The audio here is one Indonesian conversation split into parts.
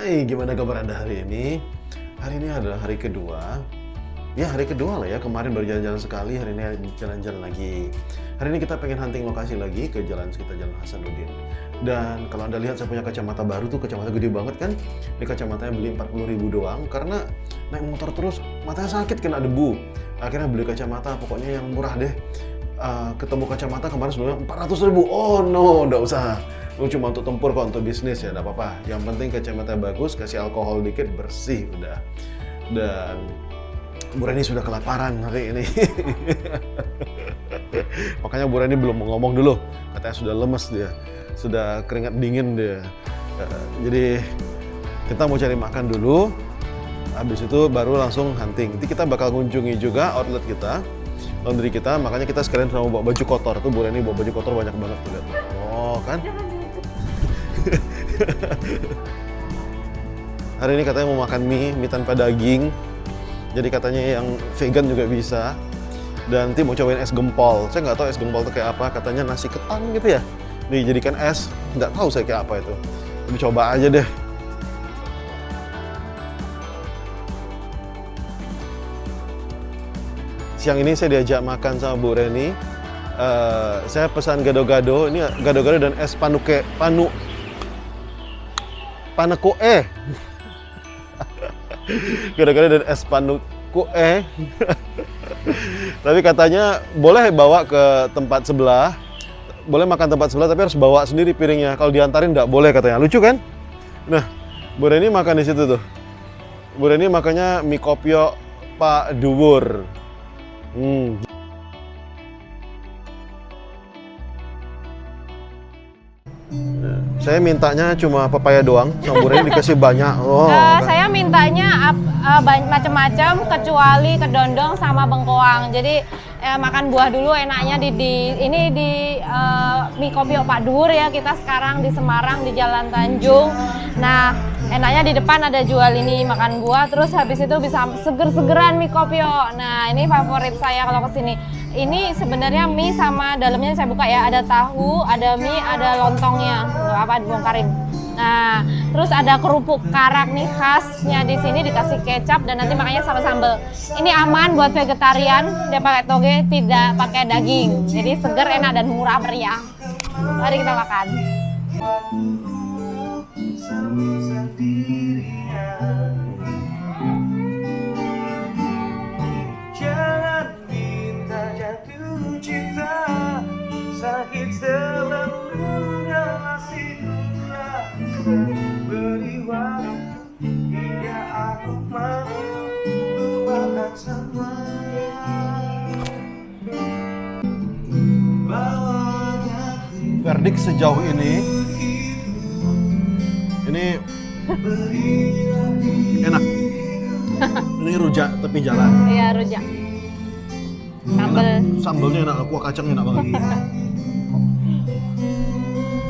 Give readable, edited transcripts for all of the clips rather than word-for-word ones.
Hai, gimana kabar Anda hari ini? Hari ini adalah hari kedua. Ya, hari kedua lah ya. Kemarin baru jalan-jalan sekali, hari ini jalan-jalan lagi. Hari ini kita pengen hunting lokasi lagi ke jalan sekitar Jalan Hasanuddin. Dan kalau Anda lihat saya punya kacamata baru tuh, kacamata gede banget kan? Ini kacamatanya beli 40.000 doang karena naik motor terus matanya sakit kena debu. Akhirnya beli kacamata pokoknya yang murah deh. Ketemu kacamata kemarin sebelumnya 400.000. Oh no, nggak usah. Lu cuma untuk tempur kok, untuk bisnis ya, nggak apa-apa. Yang penting kacamata bagus, kasih alkohol dikit, bersih udah. Dan Bu Reni sudah kelaparan hari ini. Makanya Bu Reni belum mau ngomong dulu. Katanya sudah lemes dia, sudah keringat dingin dia. Jadi kita mau cari makan dulu. Habis itu baru langsung hunting. Nanti kita bakal kunjungi juga outlet kita, laundry kita. Makanya kita sekalian sama bawa baju kotor. Tuh Bu Reni bawa baju kotor banyak banget tuh, lihat. Oh kan? Hari ini katanya mau makan mie tanpa daging. Jadi katanya yang vegan juga bisa. Dan nanti mau cobain es gempol. Saya nggak tahu es gempol itu kayak apa. Katanya nasi ketan gitu ya. Dijadikan es. Nggak tahu saya kayak apa itu. Tapi coba aja deh. Siang ini saya diajak makan sama Bu Reni. Saya pesan gado-gado. Ini gado-gado dan es panukoe. Gado-gado dan es panukoe. Tapi katanya boleh bawa ke tempat sebelah. Boleh makan tempat sebelah tapi harus bawa sendiri piringnya. Kalau diantarin nggak boleh katanya. Lucu kan? Nah, Bu Reni makan di situ tuh. Bu Reni makannya mie kopio Pak Duwur. Saya mintanya cuma pepaya doang, sama Bu Reni dikasih banyak. Saya mintanya macam-macam kecuali kedondong sama bengkoang. Jadi makan buah dulu enaknya di mie kopio Pak Duwur ya. Kita sekarang di Semarang di Jalan Tanjung. Nah, enaknya di depan ada jual ini makan buah, terus habis itu bisa seger-segeran mie kopio. Nah, ini favorit saya kalau kesini. Ini sebenarnya mie sama dalamnya saya buka ya, ada tahu, ada mie, ada lontongnya. Apa dibongkarin. Nah, terus ada kerupuk karak nih khasnya di sini dikasih kecap dan nanti makanya sama sambal. Ini aman buat vegetarian, dia pakai toge, tidak pakai daging. Jadi seger, enak dan murah meriah. Mari kita makan. Jangan minta jatuh cinta, sakit selalunya masih rasa. Beri waktu hingga aku mau lupakan semuanya. Verdict sejauh ini enak. Ini rujak tepi jalan. Iya, rujak. Sambalnya enak, kuah kacangnya enak banget.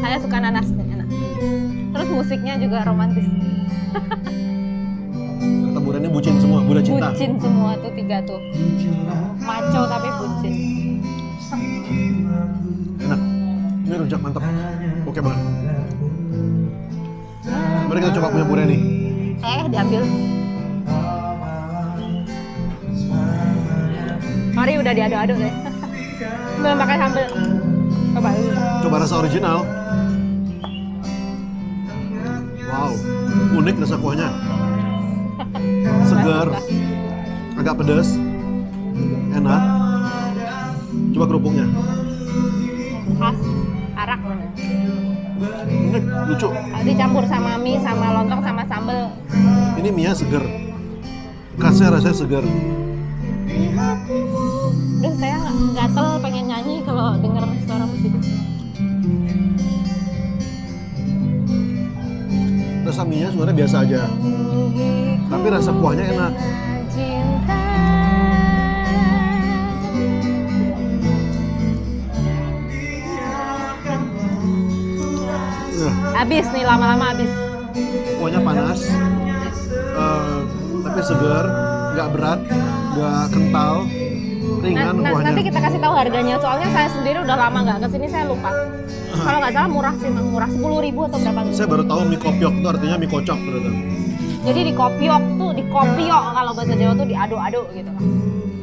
Saya suka nanas, enak. Terus musiknya juga romantis. Kata Bu Reni bucin semua, Buddha cinta. Bucin semua tuh tiga tuh. Maco tapi bucin. Enak. Ini rujak mantap. Oke banget. Mari kita coba punya Bu Reni. Diambil. Mari udah diaduk-aduk deh. Belum pakai sambal. Coba dulu. Coba rasa original. Wow, unik rasa kuahnya. Segar, agak pedas, enak. Coba kerupuknya. Khas, arak. Unik, lucu. Dicampur sama mie, sama lontong, sama sambal. Ini mie segar. Khasnya rasanya segar. Duh, saya gatel pengen nyanyi kalau denger suara musik. Rasa mie-nya sebenarnya biasa aja. Tapi rasa kuahnya enak. Habis nih, lama-lama habis. Kuahnya panas, tapi segar, nggak berat, nggak kental. ringan kuahnya. Nanti kita kasih tahu harganya, soalnya saya sendiri udah lama nggak kesini, saya lupa. Kalau nggak salah murah sih, murah 10.000 atau berapa gitu. Saya baru tahu mie kopiok itu artinya mie kocok ternyata. Jadi di kopiok kalau bahasa Jawa tuh diaduk-aduk gitu lah.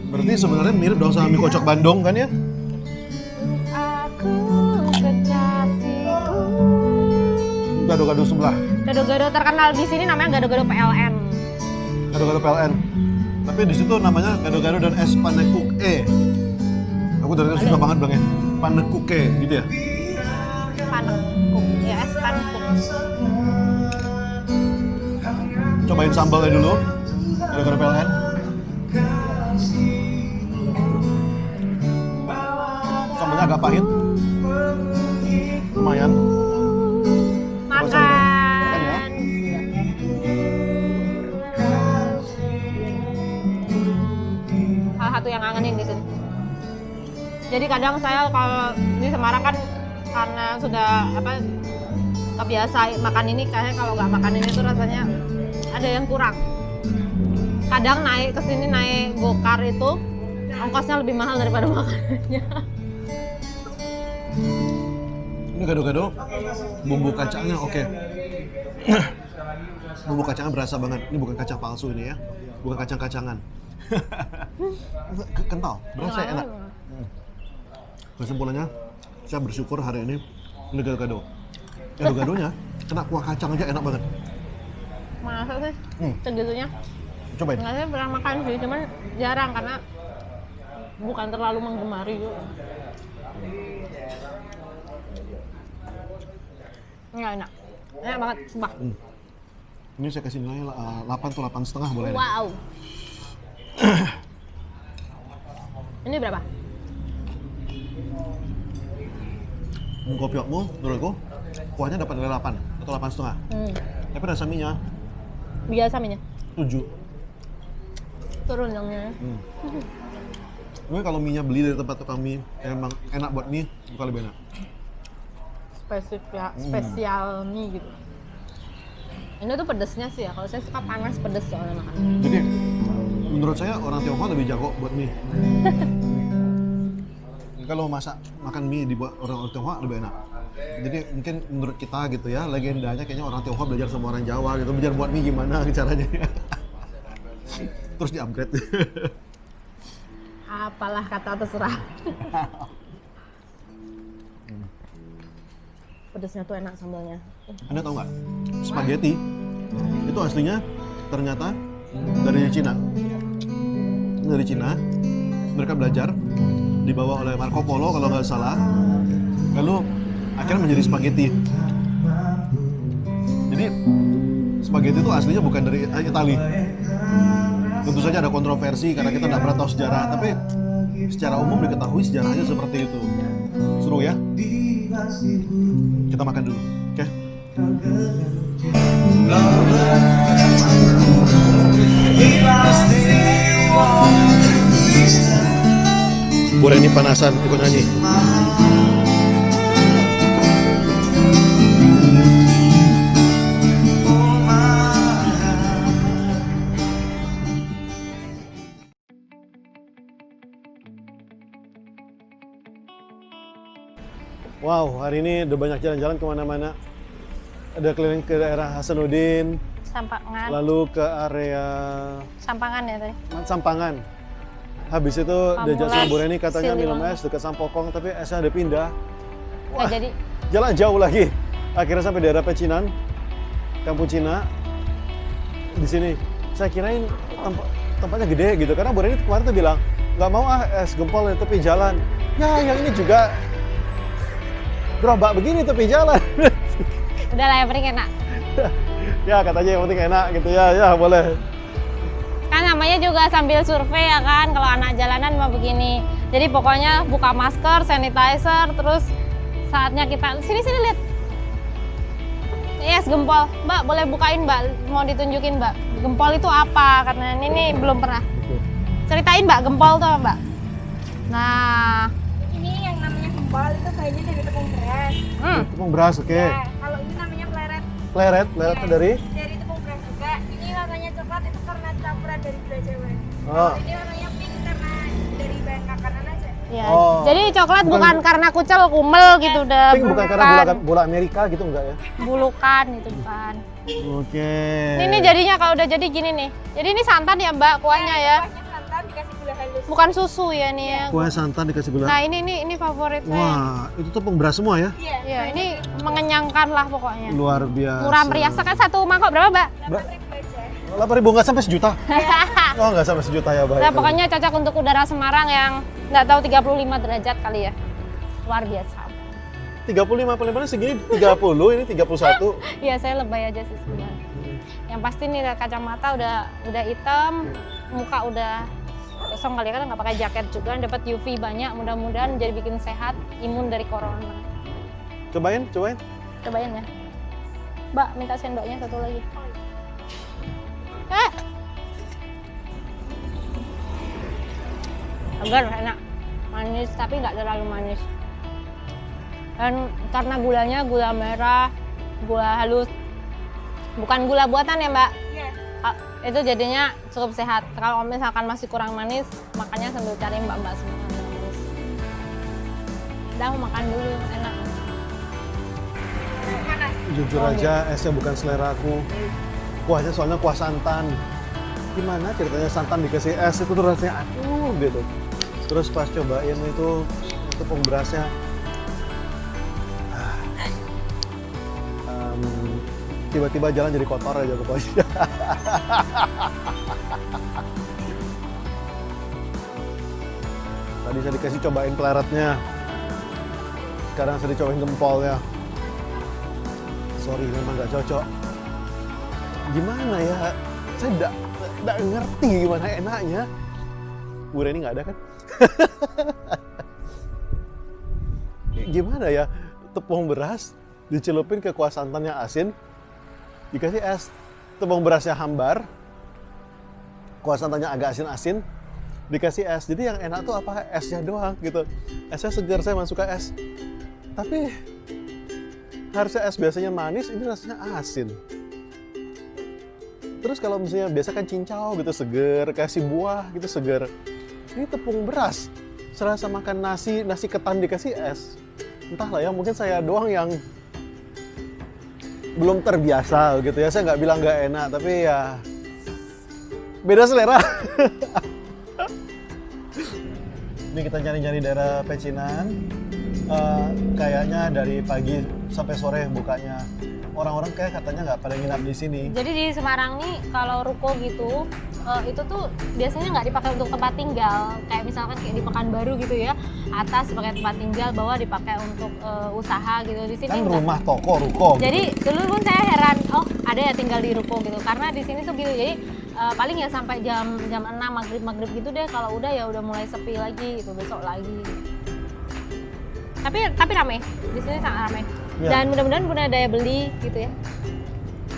Berarti sebenarnya mirip dong sama mie kocok Bandung kan ya? Aku kekasihku. Gado-gado sebelah. Gado-gado terkenal di sini namanya gado-gado PLN. Gado-gado PLN. Tapi di situ namanya gado-gado dan es panekuk e. Aku dari tadi suka banget bilangnya panekuk e gitu ya. Panekuk, ya es panekuk. Cobain sambalnya dulu. Gado-gado PLN. Sambalnya agak pahit. Lumayan. Makan. ya. Salah satu yang ngangenin di sini. Jadi kadang saya kalau di Semarang kan karena sudah kebiasa makan ini, kayaknya kalau nggak makan ini tuh rasanya ada yang kurang. Kadang naik ke sini naik gokar itu ongkosnya lebih mahal daripada makanannya. Ini gado-gado, bumbu kacangnya oke. Bumbu kacangnya berasa banget. Ini bukan kacang palsu ini ya, bukan kacang-kacangan. Kental, berasa enak. Kesimpulannya, saya bersyukur hari ini gado-gado. Gado-gadonya kena kuah kacang aja enak banget. Masa sih segitunya? Cobain. Nggak, saya pernah makan sih, cuman jarang karena bukan terlalu menggemari juga. Nggak enak, enak banget, sumpah. Ini saya kasih nilai 8 atau 8,5 boleh. Wow. Ini berapa? Mie kopiokmu menurutku kuahnya dapat nilai 8 atau 8,5. Tapi rasa mie-nya Biasa minyak. 7. Turun dong ya. Gue kalau mie-nya beli dari tempat tukang mie yang emang enak buat mie, bukan lebih enak. Spesial mie gitu. Ini tuh pedesnya sih ya, kalau saya suka panas pedes soalnya makan. Jadi menurut saya orang Tionghoa lebih jago buat mie. Kalau makan mie dibuat orang Tionghoa lebih enak. Jadi mungkin menurut kita gitu ya, legendanya kayaknya orang Tionghoa belajar sama orang Jawa gitu, belajar buat mie gimana caranya. Terus di-upgrade. Apalah kata terserah. Pedesnya tuh enak sambalnya. Anda tahu nggak? Spaghetti itu aslinya ternyata dari Cina. Dari Cina, mereka belajar dibawa oleh Marco Polo kalau nggak salah. Lalu akhirnya menjadi spaghetti. Jadi spaghetti itu aslinya bukan dari Italia. Tentu saja ada kontroversi karena kita nggak pernah tahu sejarah, tapi secara umum diketahui sejarahnya seperti itu. Seru ya? Kita makan dulu, oke? Bu Reni panasan ikut nyanyi. Wow, hari ini udah banyak jalan-jalan kemana-mana. Ada keliling ke daerah Hasanuddin, Sampangan. lalu ke area Sampangan ya tadi. Sampangan. Habis itu diajak sama Bu Reni katanya minum Siliwangi. es dekat Sampokong, tapi esnya ada pindah. Nggak jadi. Jalan jauh lagi. Akhirnya sampai daerah Pecinan, Kampung Cina. Di sini, saya kirain tempatnya gede gitu, karena Bu Reni kemarin tuh bilang nggak mau es gempol di tepi jalan. Ya, yang ini juga gerobak begini tepi jalan. Udah lah, yang penting enak. Ya katanya yang penting enak gitu ya, ya boleh. Kan namanya juga sambil survei ya kan, kalau anak jalanan mau begini. Jadi pokoknya buka masker, sanitizer, terus saatnya kita sini lihat. Yes, gempol. Mbak, boleh bukain Mbak, mau ditunjukin Mbak. Gempol itu apa? Karena ini belum pernah. Ceritain Mbak, gempol tuh Mbak. Nah, Ini yang namanya gempol itu kayaknya dari tepung beras. Tepung beras, oke. Ya, kalau ini namanya pleret. Pleret dari? Dari tepung beras juga. Ini warnanya coklat itu karena campuran dari gula Jawa. Oh. Ini warnanya pink karena dari bahan Ya. Oh. Jadi coklat bukan karena kucel kumel gitu udah. Pink bukan karena bola Amerika gitu enggak ya? Bulukan itu bukan. Oke. Ini jadinya kalau udah jadi gini nih. Jadi ini santan ya Mbak kuahnya ya. Kuahnya santan dikasih gula halus. Bukan susu ya nih ya. Kue santan dikasih gula. Nah ini favorit saya. Wah, itu tepung beras semua ya? Iya. Ya ini mengenyangkan lah pokoknya. Luar biasa. Murah meriah sekali. Satu mangkok berapa Mbak? 8.000 aja. 8.000 nggak sampai sejuta? Oh nggak sampai sejuta ya baik. Nah pokoknya cocok untuk udara Semarang yang nggak tahu 35 derajat kali ya. Luar biasa. 35 paling paling segini 30 ini 31. Iya saya lebay aja sih sebenarnya. Yang pasti nih kacamata udah hitam, muka udah kosong kali kan nggak pakai jaket juga, dapat UV banyak, mudah-mudahan jadi bikin sehat, imun dari corona. Cobain. Cobain ya. Mbak minta sendoknya satu lagi. Segar enak, manis tapi nggak terlalu manis. Dan karena gulanya gula merah, gula halus, bukan gula buatan ya Mbak. Iya. Itu jadinya cukup sehat. Kalau misalkan masih kurang manis, makanya sambil cari mbak-mbak semua yang manis. Udah mau makan dulu, enak. Mana? Jujur aja esnya bukan selera aku. Kuahnya soalnya kuah santan. Gimana ceritanya santan dikasih es itu tuh rasanya aduh gitu. Terus pas cobain itu tepung berasnya tiba-tiba jalan jadi kotor aja pokoknya. Tadi saya dikasih cobain pleret-nya. Sekarang saya dicobain gempolnya. Sorry, memang nggak cocok. Gimana ya? Saya nggak ngerti gimana enaknya. Bu Reni nggak ada kan? Gimana ya? Tepung beras dicelupin ke kuah santannya asin, dikasih es. Tepung berasnya hambar, kuah santannya agak asin-asin, dikasih es. Jadi yang enak tuh apa? Esnya doang gitu. Esnya segar, saya masuk ke es. Tapi harusnya es biasanya manis, ini rasanya asin. Terus kalau misalnya biasa kan cincau gitu seger, kasih buah gitu seger. Ini tepung beras, serasa makan nasi ketan dikasih es. Entahlah ya, mungkin saya doang yang belum terbiasa gitu ya. Saya nggak bilang nggak enak, tapi ya beda selera. Ini kita nyari-nyari daerah pecinan. Kayaknya dari pagi sampai sore bukanya. Orang-orang kayak katanya nggak pada nginap di sini. Jadi di Semarang nih kalau ruko gitu, itu tuh biasanya nggak dipakai untuk tempat tinggal. Kayak misalkan kayak di Pekanbaru gitu ya, atas sebagai tempat tinggal, bawah dipakai untuk usaha gitu. Di sini Kan enggak. rumah toko, ruko. Jadi dulu pun saya heran, oh ada ya tinggal di ruko gitu. Karena di sini tuh gitu, jadi paling ya sampai jam 6 maghrib gitu deh. Kalau udah ya udah mulai sepi lagi gitu, besok lagi. Tapi ramai, di sini sangat ramai. Ya. Dan mudah-mudahan punya daya beli gitu ya.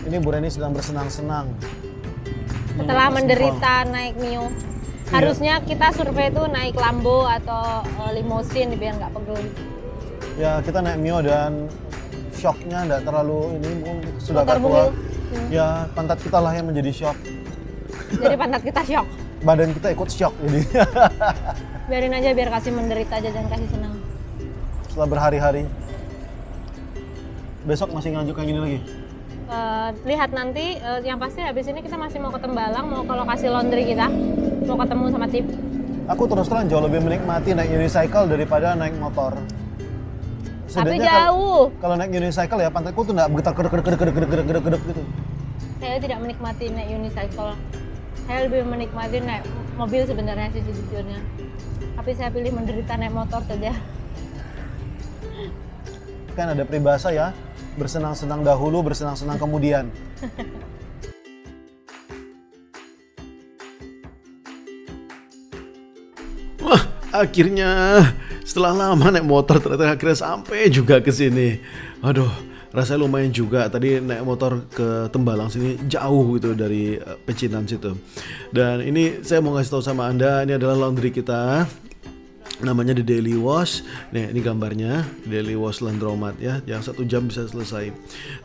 Ini Bu Reni sedang bersenang-senang. Setelah menderita naik Mio. Harusnya kita survei itu naik Lambo atau limosin biar nggak pegel. Ya kita naik Mio dan shocknya nggak terlalu ini sudah Motor agak tua. bugil. Ya pantat kita lah yang menjadi shock. Jadi pantat kita shock. Badan kita ikut shock jadi. Biarin aja biar kasih menderita aja, jangan kasih senang. Setelah berhari-hari. Besok masih ngelanjut kayak gini lagi. Lihat nanti, yang pasti habis ini kita masih mau ke Tembalang, mau ke lokasi laundry kita, mau ketemu sama tim. Aku terus terang jauh lebih menikmati naik unicycle daripada naik motor. Tapi Sebenarnya jauh. Kalau naik unicycle ya pantatku tuh nggak bergetar gedek gitu. Saya tidak menikmati naik unicycle. Saya lebih menikmati naik mobil sebenarnya sih sejujurnya. Tapi saya pilih menderita naik motor saja. Kan ada peribahasa ya, bersenang-senang dahulu, bersenang-senang kemudian. Wah, akhirnya setelah lama naik motor ternyata akhirnya sampai juga ke sini. Aduh, rasanya lumayan juga. Tadi naik motor ke Tembalang sini jauh gitu dari Pecinan situ. Dan ini saya mau ngasih tahu sama Anda, ini adalah laundry kita. namanya The Daily Wash. Nih ini gambarnya Daily Wash Laundromat ya, yang 1 jam bisa selesai.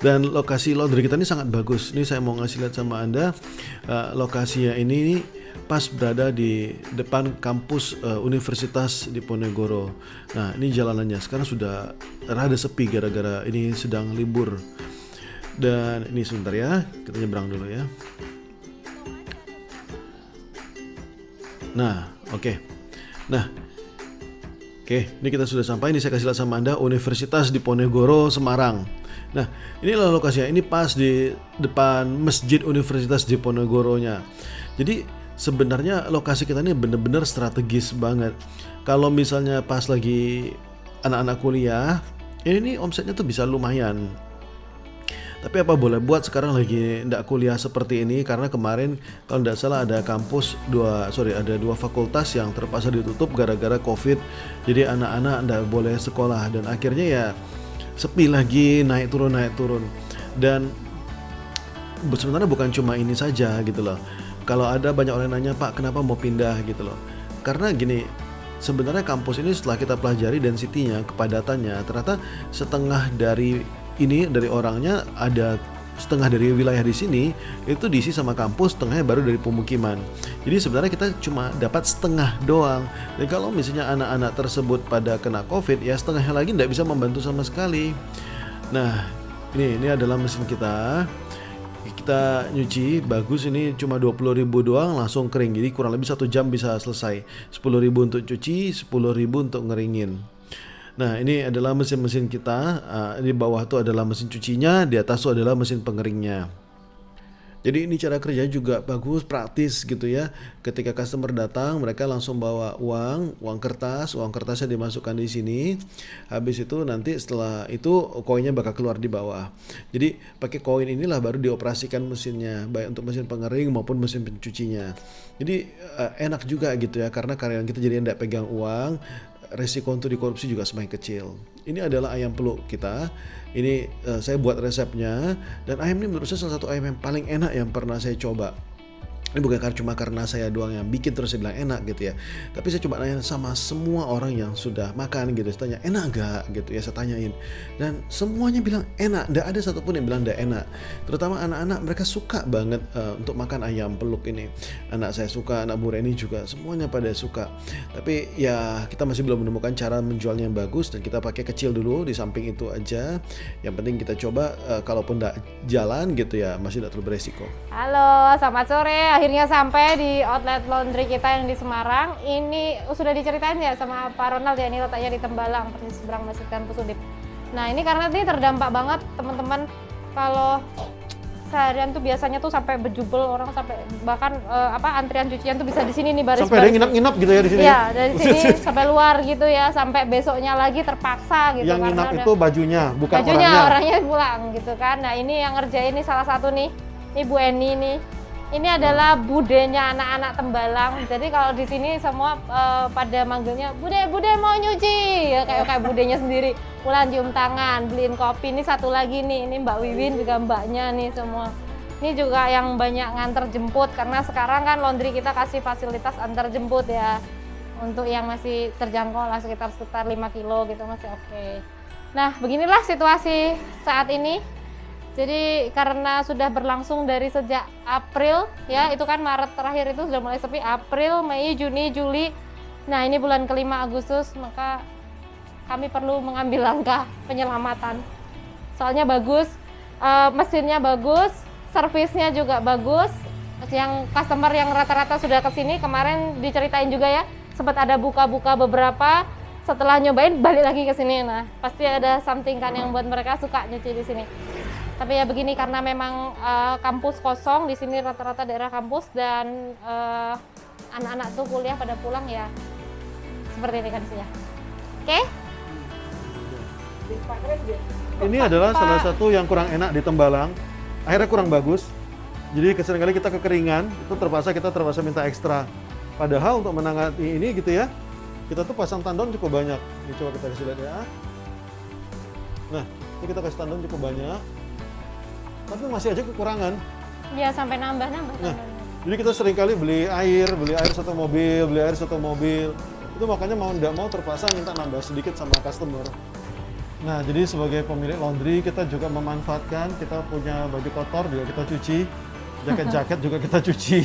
Dan lokasi laundry kita ini sangat bagus. Ini saya mau ngasih lihat sama Anda, lokasinya ini pas berada di depan kampus Universitas Diponegoro. Nah ini jalanannya sekarang sudah rada sepi gara-gara ini sedang libur. Dan ini sebentar ya, kita nyebrang dulu ya. Nah oke. Oke, ini kita sudah sampai. Ini saya kasih lihat sama Anda, Universitas Diponegoro, Semarang. Nah, inilah lokasinya. Ini pas di depan Masjid Universitas Diponegoronya. Jadi sebenarnya lokasi kita ini benar-benar strategis banget. Kalau misalnya pas lagi anak-anak kuliah, ini omsetnya tuh bisa lumayan. Tapi apa boleh buat, sekarang lagi ndak kuliah seperti ini karena kemarin kalau ndak salah ada ada dua fakultas yang terpaksa ditutup gara-gara COVID. Jadi anak-anak ndak boleh sekolah dan akhirnya ya sepi lagi, naik turun. Dan sebenarnya bukan cuma ini saja gitu loh. Kalau ada banyak orang nanya, "Pak, kenapa mau pindah?" gitu loh. Karena gini, sebenarnya kampus ini setelah kita pelajari density-nya, kepadatannya, ternyata setengah dari orangnya, ada setengah dari wilayah di sini itu diisi sama kampus, setengahnya baru dari pemukiman. Jadi sebenarnya kita cuma dapat setengah doang. Dan kalau misalnya anak-anak tersebut pada kena COVID, ya setengahnya lagi tidak bisa membantu sama sekali. Nah, ini adalah mesin kita. Kita nyuci bagus, ini cuma 20.000 doang langsung kering. Jadi kurang lebih 1 jam bisa selesai. 10.000 untuk cuci, 10.000 untuk ngeringin. Nah ini adalah mesin-mesin kita. Di bawah itu adalah mesin cucinya, di atas itu adalah mesin pengeringnya. Jadi ini cara kerja juga bagus, praktis gitu ya. Ketika customer datang, mereka langsung bawa uang kertasnya dimasukkan di sini. Habis itu nanti setelah itu koinnya bakal keluar di bawah. Jadi pakai koin inilah baru dioperasikan mesinnya, baik untuk mesin pengering maupun mesin pencucinya. Jadi enak juga gitu ya, karena karyawan kita jadi tidak pegang uang. Resiko untuk dikorupsi juga semakin kecil. Ini adalah ayam peluk kita. Ini saya buat resepnya, dan ayam ini menurut saya salah satu ayam yang paling enak yang pernah saya coba. Ini bukan cuma karena saya doang yang bikin terus saya bilang enak gitu ya, tapi saya coba nanya sama semua orang yang sudah makan gitu. Saya tanya, enak gak gitu ya, saya tanyain, dan semuanya bilang enak. Tidak ada satupun yang bilang tidak enak. Terutama anak-anak, mereka suka banget untuk makan ayam peluk ini. Anak saya suka, anak Bu Reni juga, semuanya pada suka. Tapi ya kita masih belum menemukan cara menjualnya yang bagus, dan kita pakai kecil dulu di samping itu aja. Yang penting kita coba, kalaupun tidak jalan gitu ya masih tidak terlalu beresiko. Halo, selamat sore. Akhirnya sampai di outlet laundry kita yang di Semarang. Ini sudah diceritain ya sama Pak Ronald ya, ini letaknya di Tembalang, persis seberang Masjid Kampus Udip. Nah ini karena ini terdampak banget teman-teman. Kalau seharian tuh biasanya tuh sampai berjubel orang, sampai bahkan antrian cucian tuh bisa di sini nih baris. Sampai ada nginap-nginap gitu ya di sini. Iya, dari sini sampai luar gitu ya, sampai besoknya lagi terpaksa gitu. Yang nginap itu bajunya, bukan orangnya pulang gitu kan. Nah ini yang ngerjain nih salah satu nih, Ibu Eni nih. Ini adalah budenya anak-anak Tembalang. Jadi kalau di sini semua pada manggilnya bude mau nyuci ya, kayak budenya sendiri. Pulang cium tangan, beliin kopi. Ini satu lagi nih, ini Mbak Wiwin juga mbaknya nih semua. Ini juga yang banyak nganter jemput, karena sekarang kan laundry kita kasih fasilitas antar jemput ya. Untuk yang masih terjangkau lah sekitar 5 kilo gitu masih oke. Nah beginilah situasi saat ini. Jadi karena sudah berlangsung dari sejak April ya, itu kan Maret terakhir itu sudah mulai sepi, April, Mei, Juni, Juli. Nah ini bulan kelima Agustus, maka kami perlu mengambil langkah penyelamatan. Soalnya bagus, mesinnya bagus, servisnya juga bagus. Yang customer yang rata-rata sudah kesini, kemarin diceritain juga ya, sempat ada buka-buka beberapa. Setelah nyobain balik lagi ke sini. Nah pasti ada something kan yang buat mereka suka nyuci di sini. Tapi ya begini, karena memang kampus kosong di sini, rata-rata daerah kampus, dan anak-anak tuh kuliah pada pulang ya, seperti ini kondisinya. Oke? Ini adalah salah satu yang kurang enak di Tembalang. Akhirnya kurang bagus. Jadi seringkali kita kekeringan, itu kita terpaksa minta ekstra. Padahal untuk menangani ini gitu ya, kita tuh pasang tandon cukup banyak. Ini coba kita kasih lihat ya. Nah, ini kita kasih tandon cukup banyak. Tapi masih aja kekurangan. Ya sampai nambah. Nah, jadi kita seringkali beli air satu mobil, Itu makanya mau nggak mau terpaksa minta nambah sedikit sama customer. Nah, jadi sebagai pemilik laundry kita juga memanfaatkan, kita punya baju kotor juga kita cuci, jaket-jaket juga kita cuci.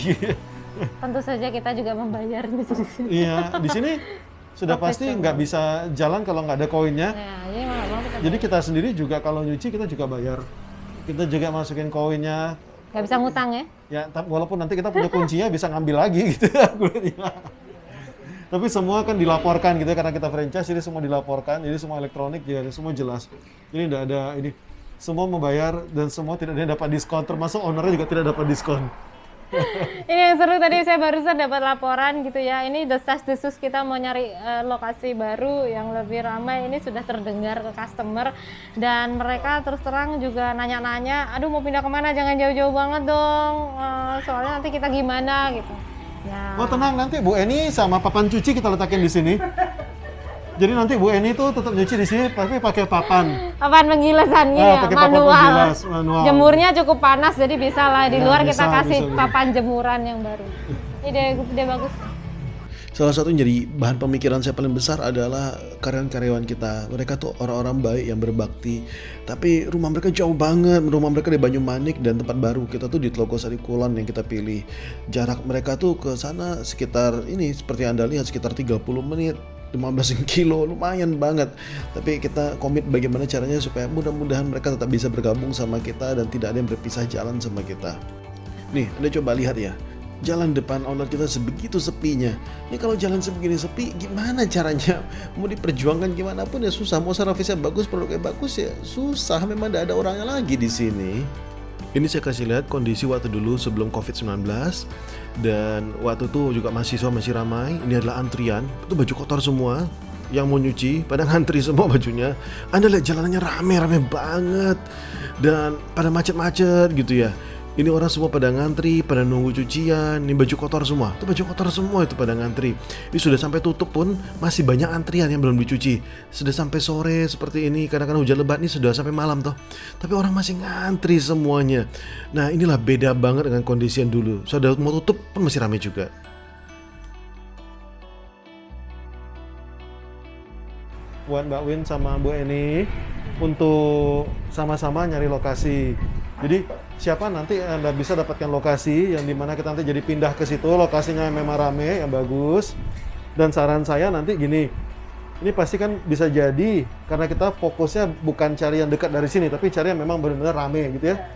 Tentu saja kita juga membayar di sini. Iya, di sini sudah pasti nggak bisa jalan kalau nggak ada koinnya. Nah, jadi mau kita Jadi kita sendiri juga kalau nyuci kita juga bayar. Kita juga masukin koinnya. nggak bisa ngutang ya? Ya, walaupun nanti kita punya kuncinya bisa ngambil lagi gitu ya. Tapi semua kan dilaporkan gitu ya, karena kita franchise, jadi semua dilaporkan, jadi semua elektronik, jadi semua jelas. Jadi tidak ada ini, semua membayar dan semua tidak ada yang dapat diskon, termasuk ownernya juga tidak dapat diskon. Ini yang seru tadi saya barusan dapat laporan gitu ya. Ini desas-desus kita mau nyari lokasi baru yang lebih ramai. Ini sudah terdengar ke customer dan mereka terus terang juga nanya-nanya, aduh mau pindah kemana? Jangan jauh-jauh banget dong. Soalnya nanti kita gimana gitu. Ya. Oh tenang, nanti Bu Eni sama papan cuci kita letakin di sini. Jadi nanti Bu Eni tuh tetap nyuci di sini, tapi pakai papan. Papan penggilasan gini ya, Pakai papan manual. penggilas, manual. Jemurnya cukup panas jadi bisa lah di Ya, luar bisa, kita kasih bisa. papan jemuran yang baru. Ide bagus. Salah satu yang jadi bahan pemikiran saya paling besar adalah karyawan-karyawan kita. Mereka tuh orang-orang baik yang berbakti. Tapi rumah mereka jauh banget. Rumah mereka di Banyumanik dan tempat baru. Kita tuh di Tlogosari Kulon yang kita pilih. Jarak mereka tuh ke sana sekitar ini seperti Anda lihat sekitar 30 menit. 15 kilo, lumayan banget. Tapi kita komit bagaimana caranya supaya mudah-mudahan mereka tetap bisa bergabung sama kita dan tidak ada yang berpisah jalan sama kita. Nih, Anda coba lihat ya. Jalan depan outlet kita sebegitu sepinya. Ini kalau jalan sebegini sepi, gimana caranya? Mau diperjuangkan gimana pun ya susah. Mau servisnya bagus, produknya bagus ya susah. Memang tidak ada orangnya lagi di sini. Ini saya kasih lihat kondisi waktu dulu sebelum COVID-19. Dan waktu itu juga mahasiswa masih ramai. Ini adalah antrian. Itu baju kotor semua. Yang mau nyuci, pada ngantri semua bajunya. Anda lihat jalanannya rame banget. Dan pada macet-macet gitu ya. Ini orang semua pada ngantri, pada nunggu cucian. Ini baju kotor semua. Itu baju kotor semua itu pada ngantri. Ini sudah sampai tutup pun masih banyak antrian yang belum dicuci. Sudah sampai sore seperti ini. Kadang-kadang hujan lebat nih sudah sampai malam toh. Tapi orang masih ngantri semuanya. Nah inilah beda banget dengan kondisi yang dulu. Sudah mau tutup pun masih ramai juga. Buat Mbak Win sama Bu Eni untuk sama-sama nyari lokasi. Jadi siapa nanti Anda bisa dapatkan lokasi yang dimana kita nanti jadi pindah ke situ, lokasinya yang memang rame, yang bagus. Dan saran saya nanti gini, ini pasti kan bisa jadi karena kita fokusnya bukan cari yang dekat dari sini, tapi cari yang memang benar-benar rame gitu ya.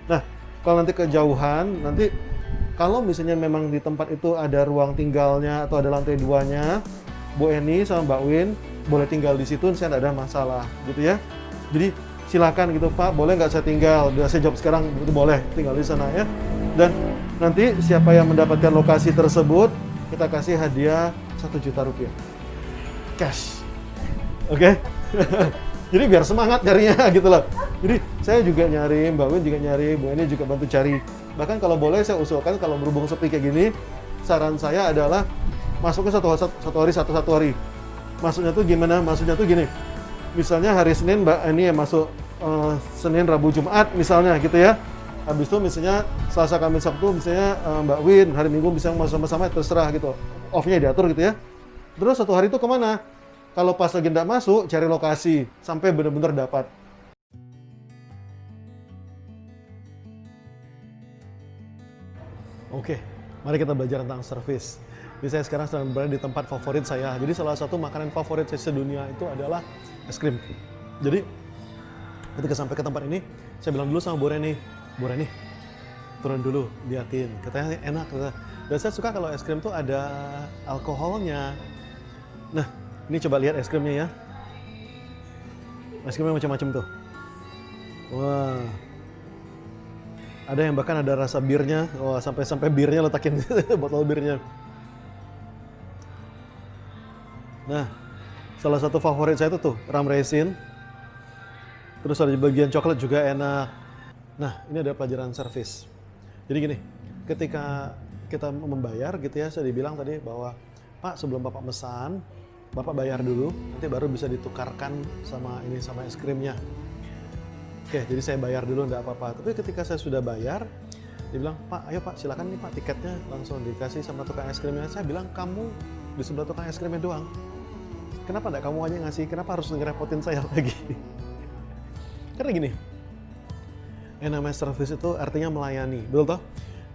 Nah, kalau nanti kejauhan, nanti kalau misalnya memang di tempat itu ada ruang tinggalnya atau ada lantai 2-nya, Bu Eni sama Mbak Win boleh tinggal di situ, saya tidak ada masalah gitu ya. Jadi silakan gitu Pak, boleh nggak saya tinggal? Udah saya jawab sekarang, itu boleh tinggal di sana ya. Dan nanti siapa yang mendapatkan lokasi tersebut, kita kasih hadiah 1 juta rupiah cash. Oke? Jadi biar semangat carinya gitu loh. Jadi saya juga nyari, Mbak Win juga nyari, Bu Eni juga bantu cari. Bahkan kalau boleh saya usulkan kalau berhubung sepi kayak gini, saran saya adalah masuknya satu hari satu hari. Maksudnya tuh gimana? Maksudnya tuh gini. Misalnya hari Senin Mbak Eni yang masuk Senin, Rabu, Jumat misalnya gitu ya. Habis itu misalnya Selasa, Kamis, Sabtu misalnya Mbak Win, hari Minggu bisa masuk sama-sama terserah gitu. Off-nya diatur gitu ya. Terus 1 hari itu kemana? Kalau pas lagi nggak masuk, cari lokasi sampai benar-benar dapat. Oke, mari kita belajar tentang service. Jadi saya sekarang sedang berada di tempat favorit saya. Jadi salah satu makanan favorit saya sedunia itu adalah es krim. Jadi ketika sampai ke tempat ini, saya bilang dulu sama Bu Reni, turun dulu, liatin. Katanya enak. Dan saya suka kalau es krim tuh ada alkoholnya. Nah, ini coba lihat es krimnya ya. Es krimnya macam-macam tuh. Wah. Ada yang bahkan ada rasa birnya. Wah, sampai birnya letakin botol birnya. Nah, salah satu favorit saya itu tuh ram resin. Terus ada di bagian coklat juga enak. Nah, ini ada pelajaran service. Jadi gini, ketika kita membayar gitu ya, saya dibilang tadi bahwa Pak sebelum Bapak mesan, Bapak bayar dulu, nanti baru bisa ditukarkan sama es krimnya. Oke, jadi saya bayar dulu enggak apa-apa. Tapi ketika saya sudah bayar, dia bilang, Pak, ayo Pak, silakan nih Pak tiketnya, langsung dikasih sama tukang es krimnya. Saya bilang, kamu di sebelah tukang es krimnya doang. Kenapa enggak kamu aja ngasih? Kenapa harus ngerepotin saya lagi? Karena gini, yang namanya service itu artinya melayani, betul toh?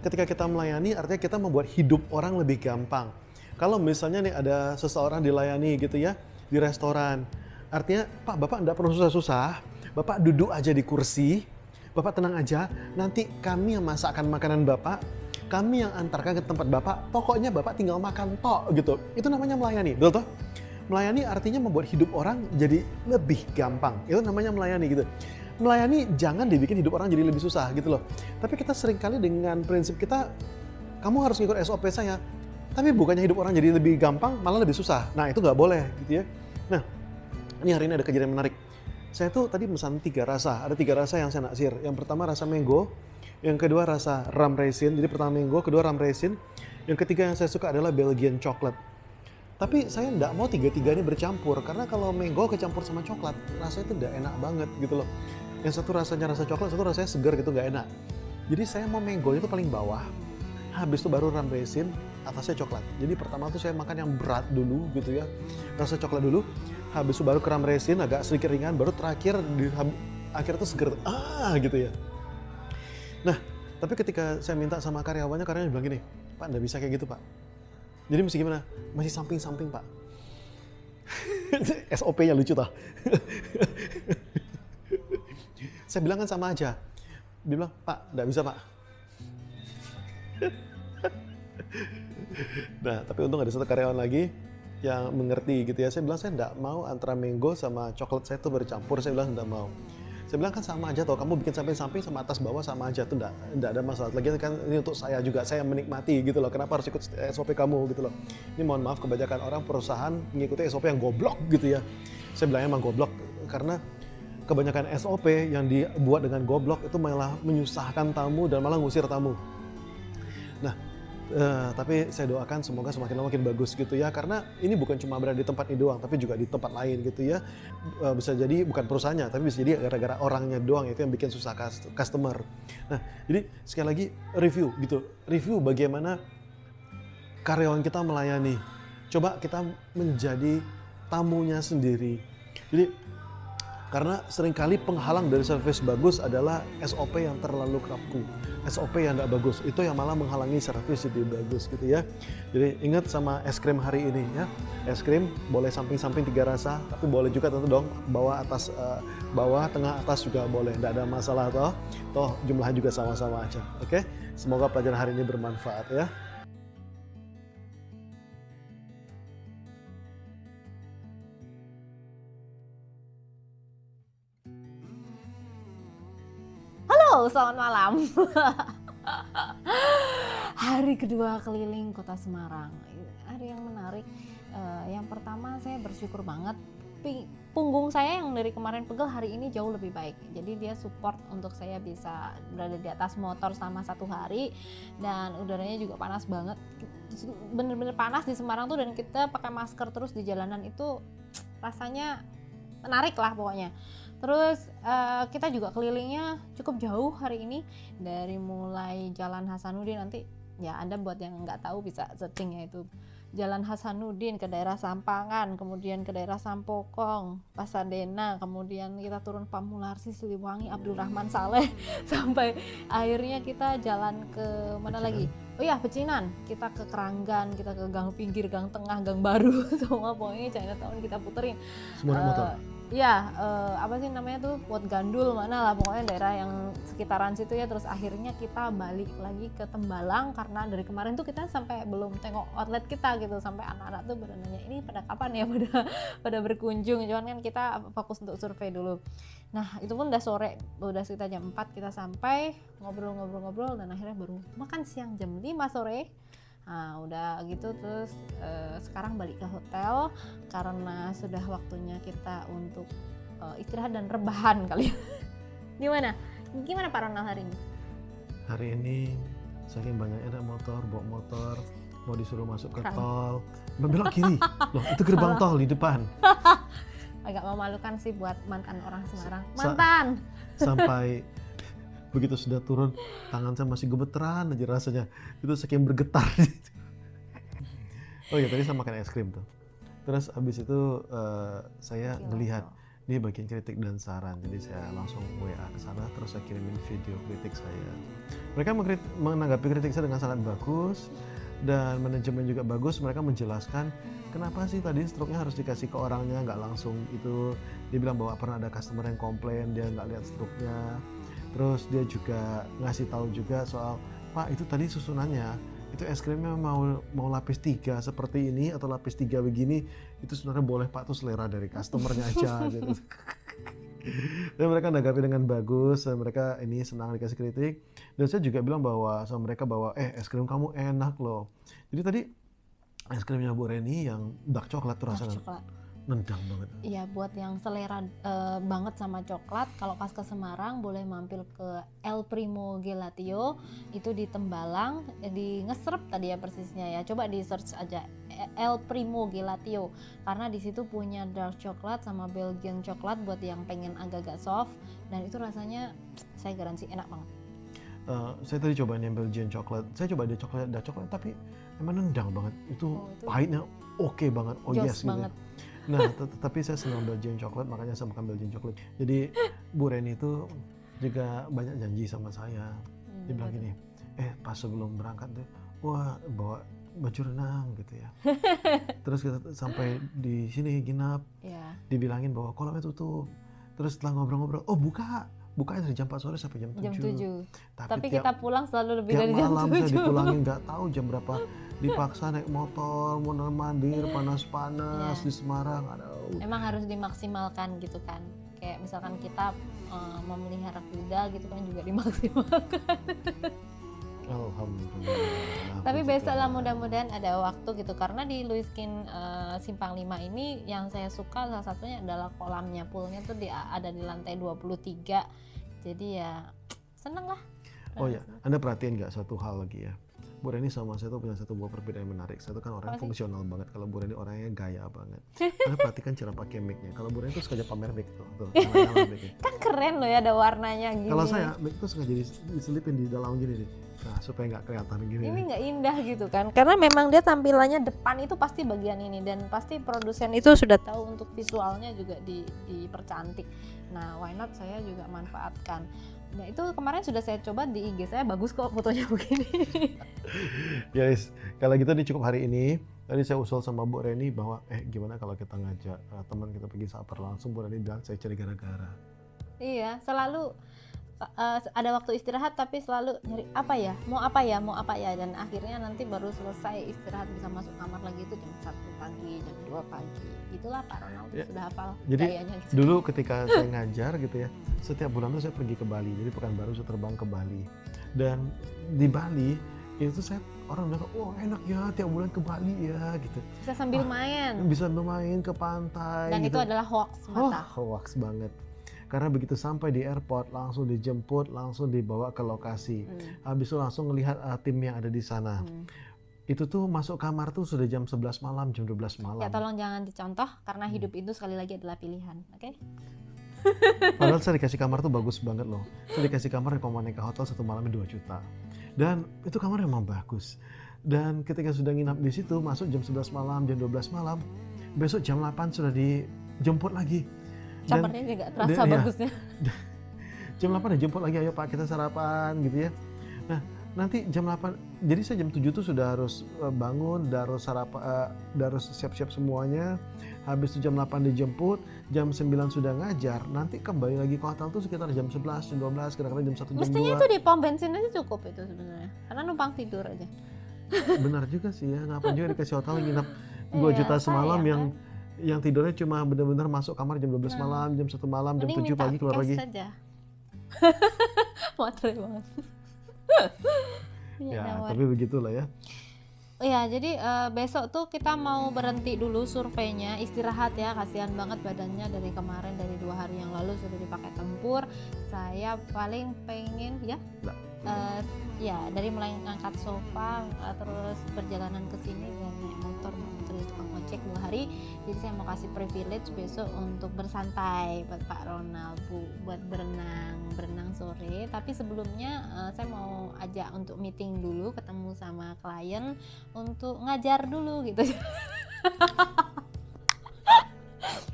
Ketika kita melayani artinya kita membuat hidup orang lebih gampang. Kalau misalnya nih ada seseorang dilayani gitu ya, di restoran, artinya Pak, Bapak enggak perlu susah-susah, Bapak duduk aja di kursi, Bapak tenang aja, nanti kami yang masakkan makanan Bapak, kami yang antarkan ke tempat Bapak, pokoknya Bapak tinggal makan tok gitu. Itu namanya melayani, betul toh? Melayani artinya membuat hidup orang jadi lebih gampang, itu namanya melayani gitu. Melayani jangan dibikin hidup orang jadi lebih susah gitu loh. Tapi kita seringkali dengan prinsip kita, kamu harus ngikut SOP saya. Tapi bukannya hidup orang jadi lebih gampang, malah lebih susah. Nah itu nggak boleh gitu ya. Nah ini hari ini ada kejadian menarik. Saya tuh tadi pesan 3 rasa, ada 3 rasa yang saya naksir. Yang pertama rasa mango, yang kedua rasa rum raisin. Jadi pertama mango, kedua rum raisin. Yang ketiga yang saya suka adalah Belgian chocolate. Tapi saya nggak mau 3-3 ini bercampur, karena kalau mango kecampur sama coklat, rasanya itu nggak enak banget gitu loh. Yang satu rasanya rasa coklat, satu rasanya segar gitu, nggak enak. Jadi saya mau mango itu paling bawah, habis itu baru rum raisin, atasnya coklat. Jadi pertama tuh saya makan yang berat dulu gitu ya, rasa coklat dulu, habis itu baru rum raisin agak sedikit ringan, baru terakhir di akhir itu segar, gitu ya. Nah, tapi ketika saya minta sama karyawannya bilang gini, Pak nggak bisa kayak gitu Pak. Jadi mesti gimana? Masih samping-samping Pak. SOP-nya lucu tah. Saya bilang kan sama aja. Dia bilang, Pak, nggak bisa Pak. Nah, tapi untung ada satu karyawan lagi yang mengerti gitu ya. Saya bilang, saya nggak mau antara mango sama coklat saya tuh bercampur. Saya bilang nggak mau. Saya bilang kan sama aja toh, kamu bikin samping-samping sama atas bawah sama aja tuh enggak ada masalah. Lagi kan ini untuk saya juga, saya menikmati gitu loh. Kenapa harus ikut SOP kamu gitu loh. Ini mohon maaf kebanyakan orang perusahaan mengikuti SOP yang goblok gitu ya. Saya bilangnya emang goblok karena kebanyakan SOP yang dibuat dengan goblok itu malah menyusahkan tamu dan malah ngusir tamu. Nah, tapi saya doakan semoga semakin lama makin bagus gitu ya, karena ini bukan cuma berada di tempat ini doang, tapi juga di tempat lain gitu ya. Bisa jadi bukan perusahaannya, tapi bisa jadi gara-gara orangnya doang itu yang bikin susah customer. Nah, jadi sekali lagi review bagaimana karyawan kita melayani. Coba kita menjadi tamunya sendiri. Jadi karena seringkali penghalang dari servis bagus adalah SOP yang terlalu kaku, SOP yang tidak bagus, itu yang malah menghalangi servis jadi bagus gitu ya. Jadi ingat sama es krim hari ini ya, es krim boleh samping-samping 3 rasa, tapi boleh juga tentu dong bawah atas, bawah tengah atas juga boleh, tidak ada masalah toh jumlahnya juga sama-sama aja. Oke, semoga pelajaran hari ini bermanfaat ya. Halo, selamat malam. Hari kedua keliling kota Semarang. Hari yang menarik. Yang pertama saya bersyukur banget. Punggung saya yang dari kemarin pegel hari ini jauh lebih baik. Jadi dia support untuk saya bisa berada di atas motor selama 1 hari. Dan udaranya juga panas banget. Bener-bener panas di Semarang tuh, dan kita pakai masker terus di jalanan itu rasanya menarik lah pokoknya. Terus kita juga kelilingnya cukup jauh hari ini, dari mulai Jalan Hasanuddin, nanti ya Anda buat yang nggak tahu bisa searching ya, itu Jalan Hasanuddin ke daerah Sampangan, kemudian ke daerah Sampokong, Pasadena, kemudian kita turun Pamularsi, Siliwangi, Abdul Rahman Saleh, sampai akhirnya kita jalan ke mana lagi? Oh ya, Pecinan, kita ke Keranggan, kita ke gang pinggir, gang tengah, gang baru, semua pokoknya Chinatown kita puterin. Semua motor. Ya, apa sih namanya tuh, Wat Gandul mana lah, pokoknya daerah yang sekitaran situ ya. Terus akhirnya kita balik lagi ke Tembalang, karena dari kemarin tuh kita sampai belum tengok outlet kita gitu, sampai anak-anak tuh pada nanya ini pada kapan ya pada berkunjung, cuman kan kita fokus untuk survei dulu. Nah itu pun udah sore, udah sekitar jam 4 kita sampai, ngobrol-ngobrol dan akhirnya baru makan siang jam 5 sore. Nah udah gitu terus sekarang balik ke hotel karena sudah waktunya kita untuk istirahat dan rebahan kali. Gimana Pak Ronald hari ini? Hari ini saking banyaknya naik motor, bawa motor, mau disuruh masuk ke tol, belok kiri. Loh itu gerbang tol di depan. Agak memalukan sih buat mantan orang Semarang. Mantan! Sampai begitu sudah turun, tangan saya masih gemeteran aja rasanya. Itu saking bergetar. Oh iya, tadi saya makan es krim tuh. Terus abis itu saya Gila, melihat tuh. dia bagian kritik dan saran, jadi saya langsung WA ke sana, terus saya kirimin video kritik saya. Mereka menanggapi kritik saya dengan sangat bagus, dan manajemen juga bagus. Mereka menjelaskan kenapa sih tadi struknya harus dikasih ke orangnya, nggak langsung itu. Dia bilang bahwa pernah ada customer yang komplain, dia nggak lihat struknya. Terus dia juga ngasih tahu juga soal, Pak itu tadi susunannya, itu es krimnya mau lapis 3 seperti ini atau lapis 3 begini, itu sebenarnya boleh Pak, tuh selera dari customernya aja gitu. Dan mereka nanggapi dengan bagus, dan mereka ini senang dikasih kritik. Dan saya juga bilang bahwa sama mereka bahwa es krim kamu enak loh. Jadi tadi es krimnya Bu Reni yang dark coklat tuh rasanya Coklat. nendang banget. Iya, buat yang selera banget sama coklat, kalau pas ke Semarang boleh mampir ke El Primo Gelatio, itu di Tembalang, di Ngesrep tadi ya persisnya ya. Coba di search aja El Primo Gelatio, karena di situ punya dark coklat sama Belgian coklat buat yang pengen agak-agak soft, dan itu rasanya saya garansi enak banget. Saya tadi cobain yang Belgian coklat, saya coba ada dark coklat tapi emang nendang banget. Itu pahitnya oke banget, yes gitu. Banget. Nah, tapi saya senang Belgian coklat, makanya saya makan Belgian coklat. Jadi Bu Reni itu juga banyak janji sama saya. Dia bilang gini, pas sebelum berangkat tuh, wah bawa baju renang gitu ya. Terus kita sampai di sini ginap, dibilangin bahwa kolamnya tutup. Terus setelah ngobrol-ngobrol, oh bukanya dari jam 4 sore sampai jam 7. Tapi kita pulang selalu lebih dari jam 7. Tiap malam saya dipulangin, nggak tahu jam berapa. Dipaksa naik motor, mondar-mandir, panas-panas di Semarang. Aduh. Emang harus dimaksimalkan gitu kan. Kayak misalkan kita memelihara kuda gitu kan juga dimaksimalkan. Alhamdulillah. Tapi besok lah mudah-mudahan ada waktu gitu, karena di Luiskin Simpang 5 ini yang saya suka salah satunya adalah kolamnya, poolnya tuh ada di lantai 23. Jadi ya seneng lah. Oh ya, Anda perhatiin nggak satu hal lagi ya? Bu Reni sama saya tuh punya satu buah perbedaan yang menarik. Saya tuh kan orang fungsional banget. Kalau Bu Reni orangnya gaya banget. Anda perhatikan cara pakai mic-nya. Kalau Bu Reni tuh sengaja pamer mic tuh. Kan keren loh ya, ada warnanya gini. Kalau saya mic tuh sengaja diselipin di dalam gini nih. Nah, supaya nggak kelihatan gini. Ini nggak indah gitu kan? Karena memang dia tampilannya depan itu pasti bagian ini, dan pasti produsen itu sudah tahu untuk visualnya juga dipercantik. Nah, why not saya juga manfaatkan. Nah, itu kemarin sudah saya coba di IG saya, bagus kok fotonya begini. Guys, kalau gitu ini cukup hari ini. Tadi saya usul sama Bu Reni bahwa gimana kalau kita ngajak teman kita pergi saper langsung. Bu Reni bilang saya cari gara-gara. Iya, selalu ada waktu istirahat tapi selalu nyari apa ya, dan akhirnya nanti baru selesai istirahat bisa masuk kamar lagi itu jam 1 pagi, jam 2 pagi. Itulah Pak Ronald sudah hafal gayanya gitu. Dulu ketika saya ngajar gitu ya, setiap bulan tuh saya pergi ke Bali. Jadi Pekanbaru saya terbang ke Bali. Dan di Bali itu orang bilang, wah enak ya tiap bulan ke Bali ya gitu. Bisa sambil main. Bisa bermain ke pantai. Dan gitu. itu adalah hoax mata. Hoax banget. Karena begitu sampai di airport langsung dijemput, langsung dibawa ke lokasi. Habis itu langsung melihat tim yang ada di sana. Itu tuh masuk kamar tuh sudah jam 11 malam, jam 12 malam. Ya tolong jangan dicontoh, karena hidup itu sekali lagi adalah pilihan, oke? Padahal saya dikasih kamar tuh bagus banget loh. Saya dikasih kamar di Komaneka Hotel 1 malamnya 2 juta. Dan itu kamar memang bagus. Dan ketika sudah nginap di situ, masuk jam 11 malam, jam 12 malam, besok jam 8 sudah dijemput lagi. Kamarnya juga terasa bagusnya. Jam 8 dijemput lagi, ayo Pak kita sarapan gitu ya. Nah nanti jam 8, jadi saya jam 7 tuh sudah harus bangun, harus sarapan, harus siap-siap semuanya. Habis itu jam 8 dijemput, jam 9 sudah ngajar, nanti kembali lagi ke hotel tuh sekitar jam 11, jam 12, kadang-kadang jam 1, jam 2. Mestinya itu di pom bensin aja cukup itu sebenarnya, karena numpang tidur aja. Benar juga sih ya, ngapain juga dikasih hotel nginap 2 juta semalam yang tidurnya cuma benar-benar masuk kamar jam 12 malam, jam 1 malam, jam 7 pagi keluar lagi. Saja. Matre banget. Ya, tapi begitulah ya. Ya, jadi besok tuh kita mau berhenti dulu surveinya, istirahat ya, kasihan banget badannya dari kemarin, dari 2 hari yang lalu sudah dipakai tempur. Saya paling pengen ya. Ya dari mulai ngangkat sofa, terus perjalanan ke sini dan naik motor dari tukang ojek 2 hari. Jadi saya mau kasih privilege besok untuk bersantai buat Pak Ronald, Bu, buat berenang sore. Tapi sebelumnya saya mau ajak untuk meeting dulu, ketemu sama klien untuk ngajar dulu gitu.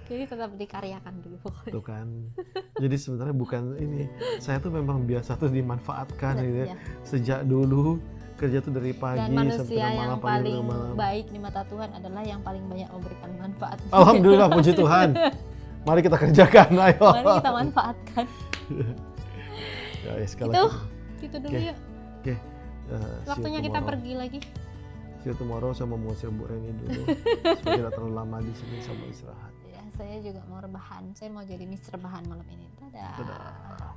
Jadi tetap dikaryakan dulu pokoknya. Tuh kan. Jadi sebenarnya bukan ini. Saya tuh memang biasa tuh dimanfaatkan gitu ya. Iya. Sejak dulu kerja tuh dari pagi Dan manusia sampai yang malam, paling malam. baik di mata Tuhan adalah yang paling banyak memberikan manfaat. Alhamdulillah, puji Tuhan. Mari kita kerjakan, ayo. Mari kita manfaatkan. Ya, sekali Itu, lagi. gitu dulu Oke. yuk. See you Waktunya kita tomorrow. pergi lagi. See you tomorrow, saya mau mengusir Bu Reni dulu. Supaya tidak terlalu lama di sini, sama istirahat. Ya, saya juga mau rebahan. Saya mau jadi Miss rebahan malam ini. Dadah. Dadah.